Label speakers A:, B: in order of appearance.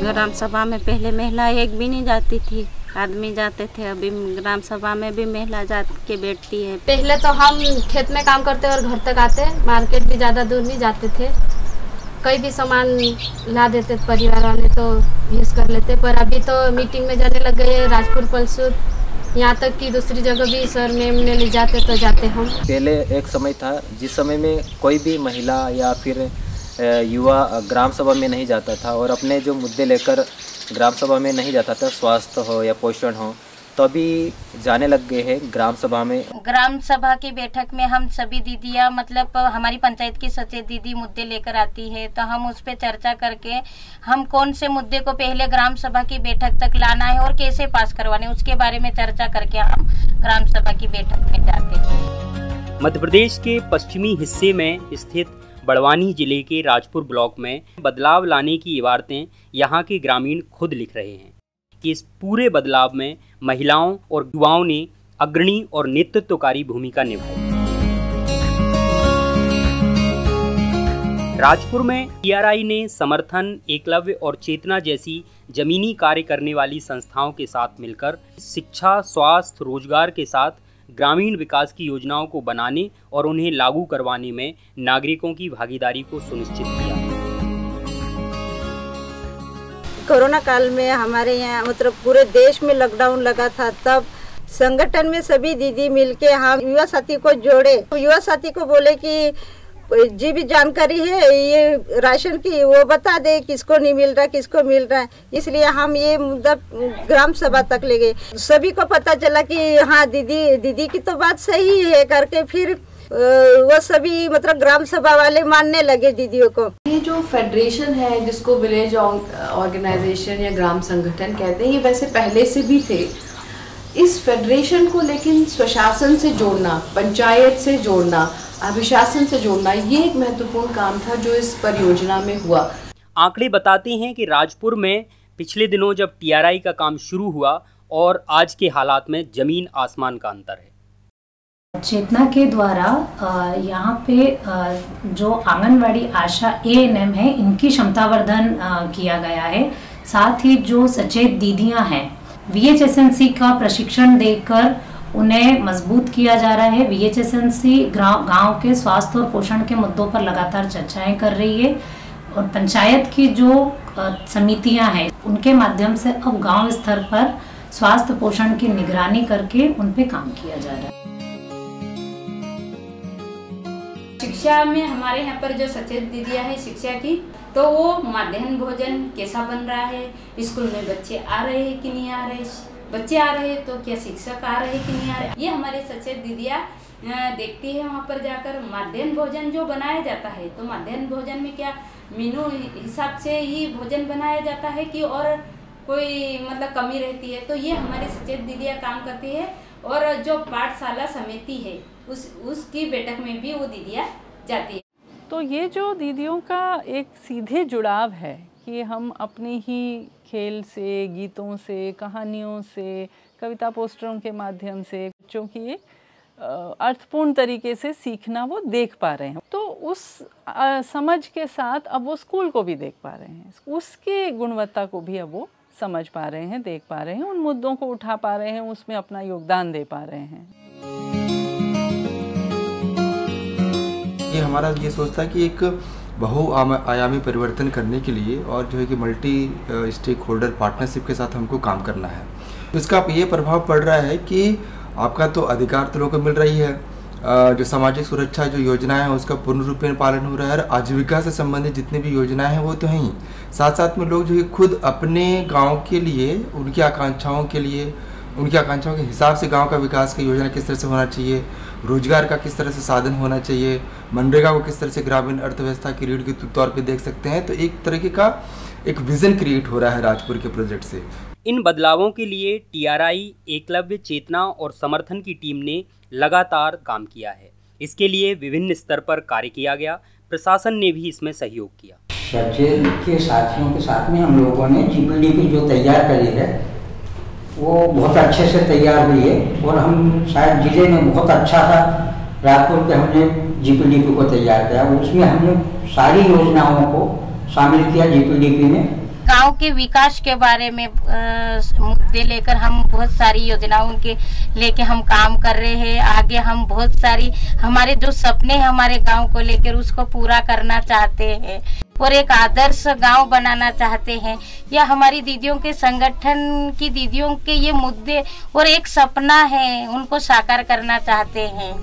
A: ग्राम सभा में पहले महिला एक भी नहीं जाती थी, आदमी जाते थे। अभी ग्राम सभा में भी महिला जात के बैठती है।
B: पहले तो हम खेत में काम करते और घर तक आते, मार्केट भी ज़्यादा दूर नहीं जाते थे। कई भी सामान ला देते परिवार वाले तो यूज़ कर लेते। पर अभी तो मीटिंग में जाने लग गए, राजपुर पलसूर, यहाँ तक कि दूसरी जगह भी सर मैम ने ले जाते तो जाते हम।
C: पहले एक समय था जिस समय में कोई भी महिला या फिर युवा ग्राम सभा में नहीं जाता था और अपने जो मुद्दे लेकर ग्राम सभा में नहीं जाता था, स्वास्थ्य हो या पोषण हो, तो अभी जाने लग गए हैं ग्राम सभा में।
A: ग्राम सभा की बैठक में हम सभी दीदियाँ, मतलब हमारी पंचायत की सचेत दीदी मुद्दे लेकर आती है, तो हम उस पर चर्चा करके हम कौन से मुद्दे को पहले ग्राम सभा की बैठक तक लाना है और कैसे पास करवाने, उसके बारे में चर्चा करके हम ग्राम सभा की बैठक में जाते हैं।
D: मध्य प्रदेश के पश्चिमी हिस्से में स्थित बड़वानी जिले के राजपुर ब्लॉक में बदलाव लाने की इबारतें यहाँ के ग्रामीण खुद लिख रहे हैं कि इस पूरे बदलाव में महिलाओं और युवाओं ने अग्रणी और नेतृत्वकारी भूमिका निभाई। राजपुर में टीआरआई ने समर्थन, एकलव्य और चेतना जैसी जमीनी कार्य करने वाली संस्थाओं के साथ मिलकर शिक्षा, स्वास्थ्य, रोजगार के साथ ग्रामीण विकास की योजनाओं को बनाने और उन्हें लागू करवाने में नागरिकों की भागीदारी को सुनिश्चित किया।
E: कोरोना काल में हमारे यहाँ मतलब पूरे देश में लॉकडाउन लगा था, तब संगठन में सभी दीदी मिलके हम युवा साथी को जोड़े। युवा साथी को बोले कि जी भी जानकारी है ये राशन की, वो बता दे किसको नहीं मिल रहा, किसको मिल रहा है। इसलिए हम ये मुद्दा ग्राम सभा तक ले गए। सभी को पता चला कि हाँ दीदी की तो बात सही है करके फिर वो सभी मतलब ग्राम सभा वाले मानने लगे दीदियों को।
F: ये जो फेडरेशन है जिसको विलेज ऑर्गेनाइजेशन या ग्राम संगठन कहते हैं, ये वैसे पहले से भी थे। इस फेडरेशन को लेकिन स्वशासन से जोड़ना, पंचायत से जोड़ना, अभिशासन से जोड़ना, ये एक महत्वपूर्ण काम था जो इस परियोजना में हुआ।
D: आंकड़े बताते हैं कि राजपुर में पिछले दिनों जब टीआरआई का काम शुरू हुआ और आज के हालात में जमीन आसमान का अंतर है।
G: चेतना के द्वारा यहाँ पे जो आंगनवाड़ी आशा एएनएम है, इनकी क्षमतावर्धन किया गया है। साथ ही जो सचेत दीदियाँ हैं, वीएचएसएनसी का प्रशिक्षण देकर उन्हें मजबूत किया जा रहा है। वीएचएसएनसी गांव के स्वास्थ्य और पोषण के मुद्दों पर लगातार चर्चाएं कर रही है और पंचायत की जो समितियां हैं उनके माध्यम से अब गांव स्तर पर स्वास्थ्य पोषण की निगरानी करके उन पे काम किया जा रहा है।
H: शिक्षा में हमारे यहाँ पर जो सचेत दीदियाँ हैं शिक्षा की, तो वो मध्याह्न भोजन कैसा बन रहा है, स्कूल में बच्चे आ रहे हैं कि नहीं आ रहे, बच्चे आ रहे हैं तो क्या शिक्षक आ रहे हैं कि नहीं आ रहे, ये हमारे सचेत दीदियाँ देखती है। वहाँ पर जाकर मध्याह्न भोजन जो बनाया जाता है, तो मध्याह्न भोजन में क्या मेनू हिसाब से ही भोजन बनाया जाता है कि और कोई मतलब कमी रहती है, तो ये हमारे सचेत दीदियाँ काम करती है। और जो पाठशाला समिति है उसकी बैठक में भी वो दीदियाँ जाती है।
I: तो ये जो दीदियों का एक सीधे जुड़ाव है कि हम अपनी ही खेल से, गीतों से, कहानियों से, कविता पोस्टरों के माध्यम से बच्चों की एक अर्थपूर्ण तरीके से सीखना वो देख पा रहे हैं, तो उस समझ के साथ अब वो स्कूल को भी देख पा रहे हैं, उसकी गुणवत्ता को भी अब वो समझ पा रहे हैं, देख पा रहे हैं, उन मुद्दों को उठा पा रहे हैं, उसमें अपना योगदान दे पा रहे हैं।
J: ये हमारा ये सोचता है कि एक बहुआयामी परिवर्तन करने के लिए और जो है कि मल्टी स्टेक होल्डर पार्टनरशिप के साथ हमको काम करना है। तो इसका ये प्रभाव पड़ रहा है कि आपका तो अधिकार तो लोगों को मिल रही है, जो सामाजिक सुरक्षा जो योजनाएं हैं उसका पूर्ण रूप में पालन हो रहा है, और आजीविका से संबंधित जितनी भी योजनाएं हैं वो तो हैं ही, साथ साथ में लोग जो है खुद अपने गाँव के लिए, उनकी आकांक्षाओं के लिए, उनकी आकांक्षाओं के हिसाब से गांव का विकास की योजना किस तरह से होना चाहिए, रोजगार का किस तरह से साधन होना चाहिए, मनरेगा को किस तरह से ग्रामीण अर्थव्यवस्था की रीढ़ के तौर पे देख सकते हैं। तो एक तरीके का एक विजन क्रिएट हो रहा है राजपुर के प्रोजेक्ट से।
D: इन बदलावों के लिए टीआरआई, एकलव्य, चेतना और समर्थन की टीम ने लगातार काम किया है। इसके लिए विभिन्न स्तर पर कार्य किया गया, प्रशासन ने भी इसमें सहयोग किया।
K: सचेत के साथियों के साथ में हम लोगों ने जीपीडीपी जो तैयार करी है वो बहुत अच्छे से तैयार हुई है, और हम शायद जिले में बहुत अच्छा था राजपुर के हमने जीपीडीपी को तैयार किया, उसमें हमने सारी योजनाओं को शामिल किया जीपीडीपी में।
A: गांव गांव के विकास के बारे में मुद्दे लेकर हम बहुत सारी योजनाओं के लेके हम काम कर रहे हैं। आगे हम बहुत सारी हमारे जो सपने हैं हमारे गांव को लेकर उसको पूरा करना चाहते हैं और एक आदर्श गांव बनाना चाहते हैं। या हमारी दीदियों के संगठन की दीदियों के ये मुद्दे और एक सपना है, उनको साकार करना चाहते हैं।